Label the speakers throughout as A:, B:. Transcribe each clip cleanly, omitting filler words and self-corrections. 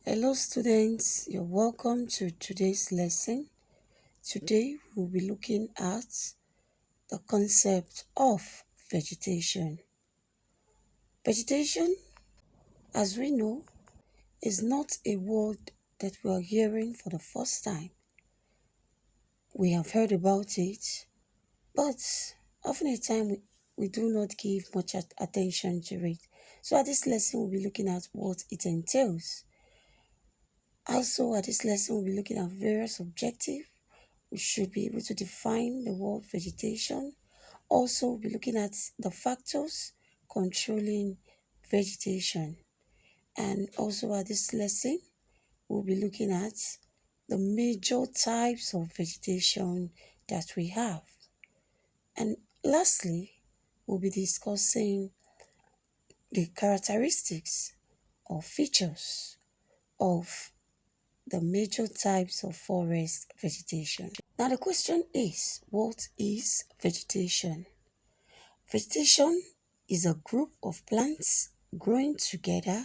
A: Hello students, you're welcome to today's lesson. Today we'll be looking at the concept of vegetation. Vegetation, as we know, is not a word that we are hearing for the first time. We have heard about it, but often a time we do not give much attention to it. So at this lesson we'll be looking at what it entails. Also at this lesson we'll be looking at various objectives. We should be able to define the word vegetation. Also, we'll be looking at the factors controlling vegetation. And also at this lesson, we'll be looking at the major types of vegetation that we have. And lastly, we'll be discussing the characteristics or features of the major types of forest vegetation. Now the question is, what is vegetation? Vegetation is a group of plants growing together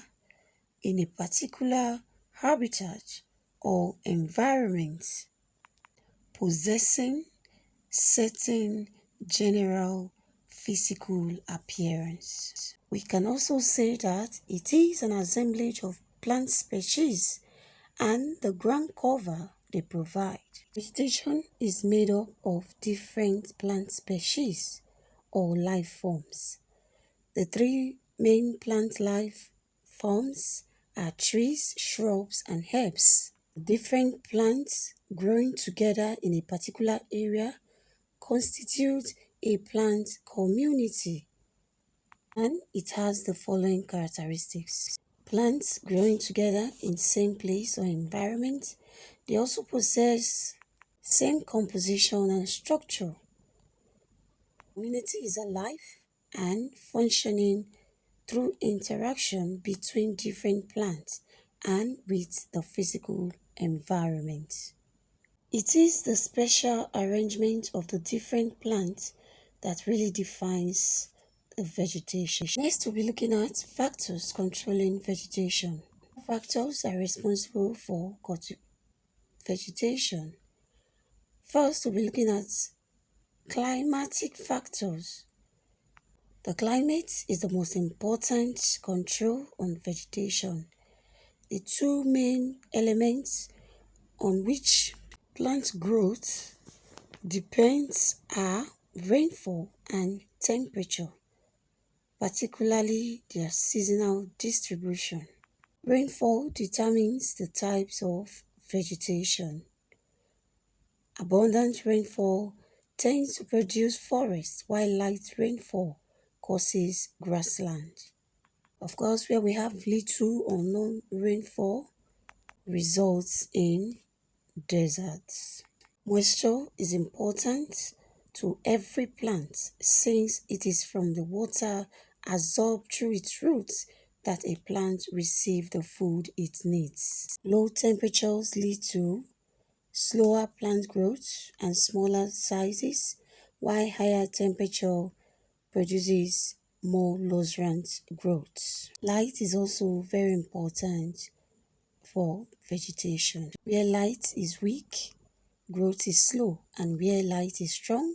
A: in a particular habitat or environment, possessing certain general physical appearance. We can also say that it is an assemblage of plant species and the ground cover they provide. Vegetation is made up of different plant species or life forms. The three main plant life forms are trees, shrubs, and herbs. Different plants growing together in a particular area constitute a plant community, and it has the following characteristics. Plants growing together in same place or environment, they also possess same composition and structure. Community is alive and functioning through interaction between different plants and with the physical environment. It is the special arrangement of the different plants that really defines the vegetation. Next, we'll be looking at factors controlling vegetation. Factors are responsible for vegetation. First, we'll be looking at climatic factors. The climate is the most important control on vegetation. The two main elements on which plant growth depends are rainfall and temperature, particularly their seasonal distribution. Rainfall determines the types of vegetation. Abundant rainfall tends to produce forests, while light rainfall causes grassland. Of course, where we have little or no rainfall results in deserts. Moisture is important to every plant since it is from the water absorbed through its roots that a plant receives the food it needs. Low temperatures lead to slower plant growth and smaller sizes, while higher temperature produces more luxuriant growth. Light is also very important for vegetation. Where light is weak, growth is slow, and where light is strong,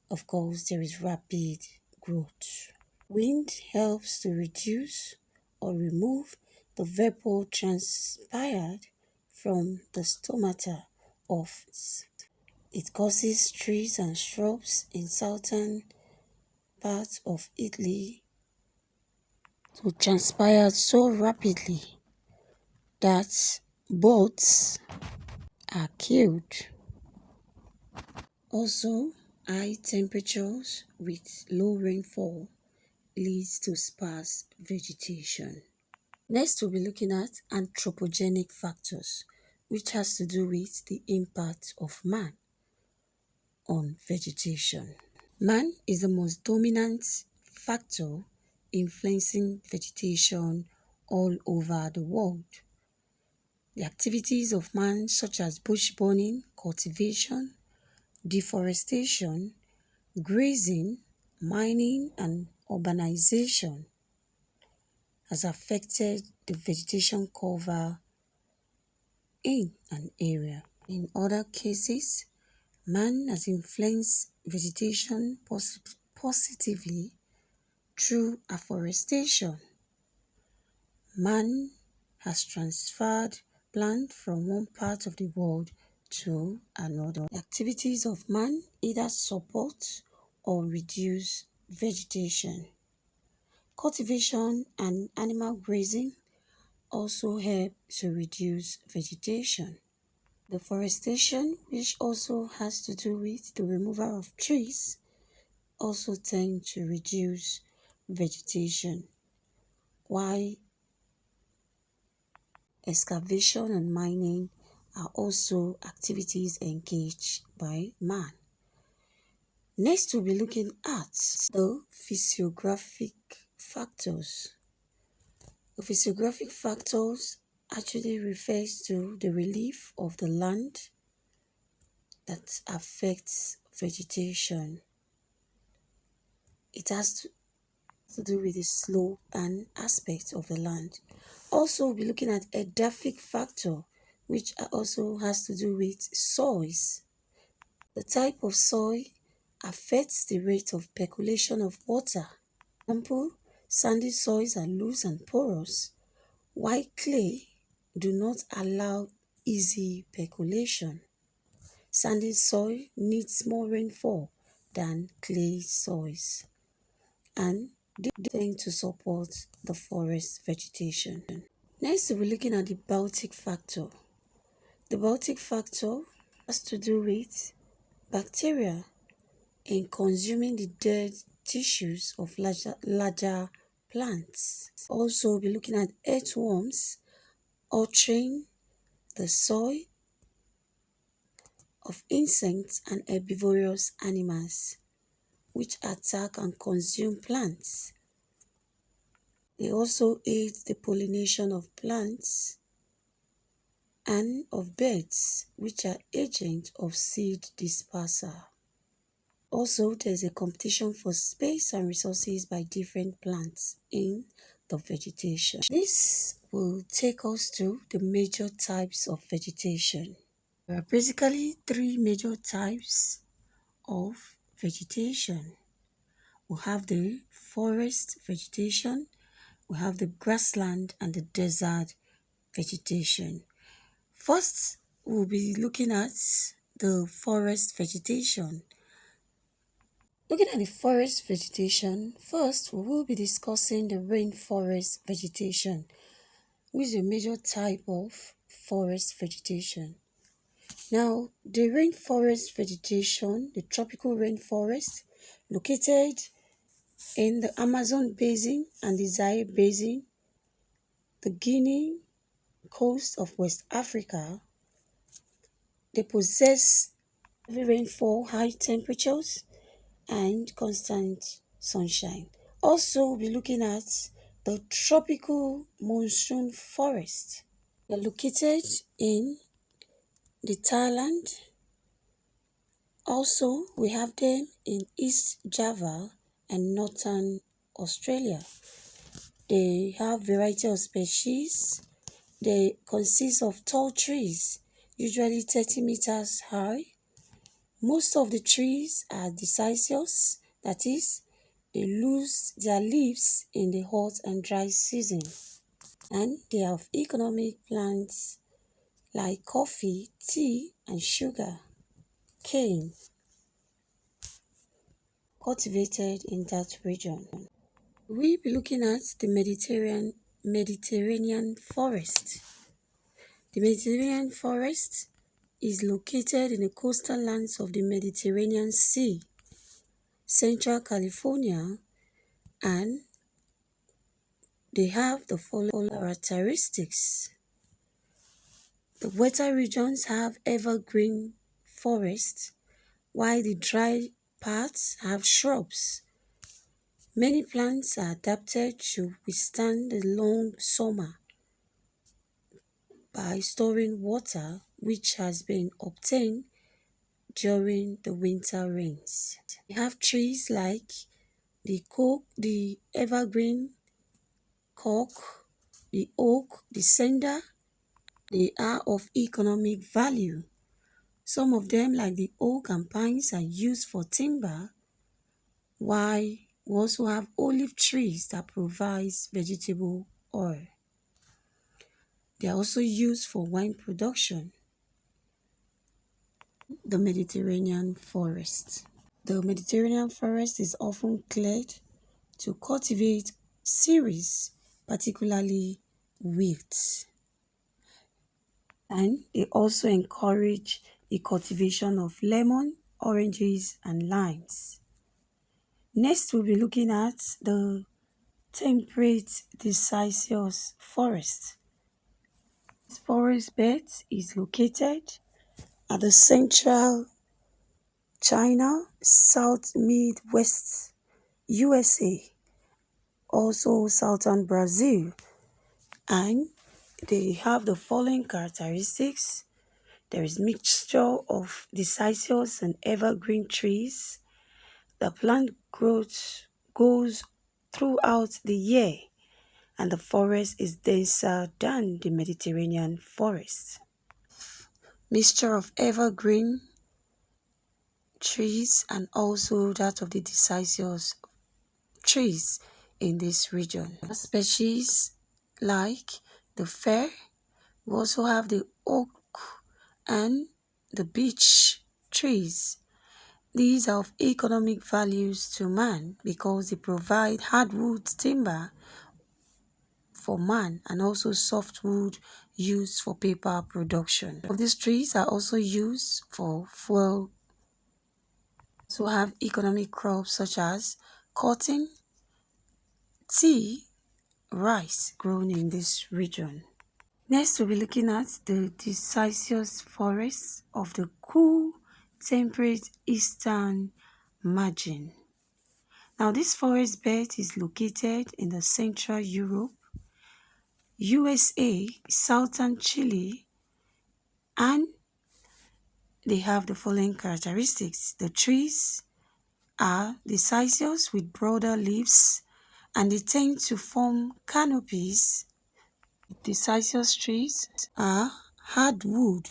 A: of course, there is rapid growth. Wind helps to reduce or remove the vapor transpired from the stomata of it causes trees and shrubs in southern parts of Italy to transpire so rapidly that birds are killed. Also, high temperatures with low rainfall leads to sparse vegetation. Next, we'll be looking at anthropogenic factors, which has to do with the impact of man on vegetation. Man is the most dominant factor influencing vegetation all over the world. The activities of man, such as bush burning, cultivation, deforestation, grazing, mining, and urbanization, has affected the vegetation cover in an area. In other cases, man has influenced vegetation positively through afforestation. Man has transferred plant from one part of the world to another. The activities of man either support or reduce vegetation. Cultivation and animal grazing also help to reduce vegetation. Deforestation, which also has to do with the removal of trees, also tend to reduce vegetation, while excavation and mining are also activities engaged by man. Next, we'll be looking at the physiographic factors. The physiographic factors actually refers to the relief of the land that affects vegetation. It has to do with the slope and aspect of the land. Also, we'll be looking at edaphic factor, which also has to do with soils. The type of soil affects the rate of percolation of water. For example, sandy soils are loose and porous, while clay do not allow easy percolation. Sandy soil needs more rainfall than clay soils, and they tend to support the forest vegetation. Next, we're looking at the Baltic factor. The Baltic factor has to do with bacteria in consuming the dead tissues of larger plants. Also, we'll be looking at earthworms altering the soil of insects and herbivorous animals which attack and consume plants. They also aid the pollination of plants and of birds, which are agents of seed dispersal. Also, there is a competition for space and resources by different plants in the vegetation. This will take us to the major types of vegetation. There are basically three major types of vegetation. We have the forest vegetation, we have the grassland and the desert vegetation. First, we'll be looking at the forest vegetation. Looking at the forest vegetation, first we will be discussing the rainforest vegetation, which is a major type of forest vegetation. Now, the rainforest vegetation, the tropical rainforest, located in the Amazon basin and the Zaire basin, the Guinea coast of West Africa, they possess heavy rainfall, high temperatures, and constant sunshine. Also, we'll be looking at the tropical monsoon forest. They're located in the Thailand. Also, we have them in East Java and Northern Australia. They have variety of species. They consist of tall trees, usually 30 meters high. Most of the trees are deciduous, that is, they lose their leaves in the hot and dry season. And they have economic plants like coffee, tea, and sugar, cane, cultivated in that region. We'll be looking at the Mediterranean forest. The Mediterranean forest is located in the coastal lands of the Mediterranean Sea, Central California, and they have the following characteristics. The wetter regions have evergreen forests, while the dry parts have shrubs. Many plants are adapted to withstand the long summer by storing water which has been obtained during the winter rains. We have trees like the evergreen cork, the oak, the cedar, They are of economic value. Some of them, like the oak and pines, are used for timber, while we also have olive trees that provides vegetable oil. They are also used for wine production. The Mediterranean forest. The Mediterranean forest is often cleared to cultivate cereals, particularly wheat. And they also encourage the cultivation of lemon, oranges, and limes. Next, we'll be looking at the temperate deciduous forest. This forest bed is located at the central China, South Midwest USA, also southern Brazil, and they have the following characteristics. There is mixture of deciduous and evergreen trees. The plant growth goes throughout the year, and the forest is denser than the Mediterranean forest. Mixture of evergreen trees and also that of the deciduous trees in this region. Species like the fir, we also have the oak and the beech trees. These are of economic values to man because they provide hardwood timber for man and also softwood used for paper production. These trees are also used for fuel. So have economic crops such as cotton, tea, rice grown in this region. Next, we'll be looking at the deciduous forests of the cool, temperate eastern margin. Now, this forest bed is located in the Central Europe, USA, southern Chile, and they have the following characteristics. The trees are deciduous with broader leaves, and they tend to form canopies. Deciduous trees are hardwood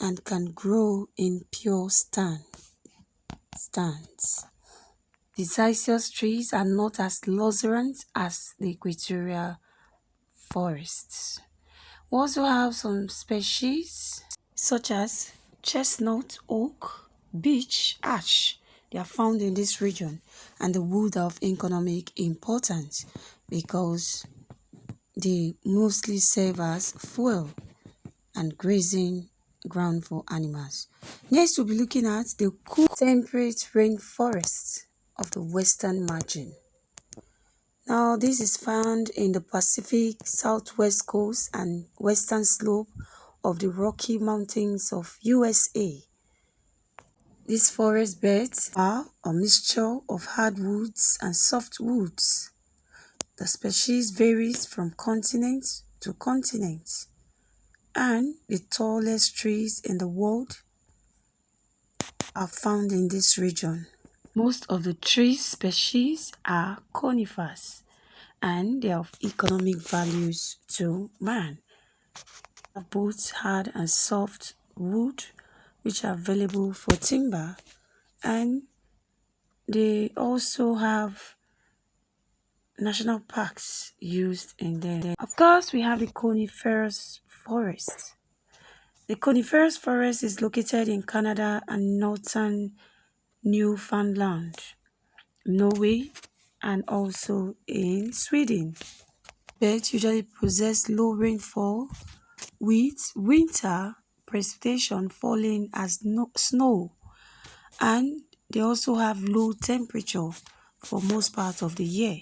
A: and can grow in pure stands. Deciduous trees are not as luxuriant as the equatorial forests. We also have some species such as chestnut, oak, beech, ash. They are found in this region, and the wood are of economic importance because they mostly serve as fuel and grazing ground for animals. Next, we'll be looking at the cool temperate rainforests of the western margin. Now, this is found in the Pacific southwest coast and western slope of the Rocky Mountains of USA. These forest beds are a mixture of hardwoods and softwoods. The species varies from continent to continent, and the tallest trees in the world are found in this region. Most of the tree species are conifers and they are of economic values to man. Both hard and soft wood which are available for timber, and they also have national parks used in there. Of course, we have the coniferous forest. The coniferous forest is located in Canada and northern Newfoundland, Norway, and also in Sweden. Beds usually possess low rainfall with winter precipitation falling as snow, and they also have low temperature for most part of the year.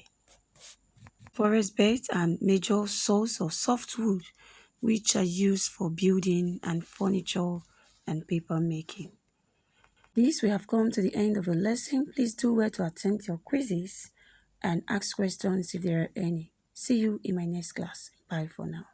A: Forest beds are major source of softwood which are used for building and furniture and paper making. This, we have come to the end of the lesson. Please do well to attempt your quizzes and ask questions if there are any. See you in my next class. Bye for now.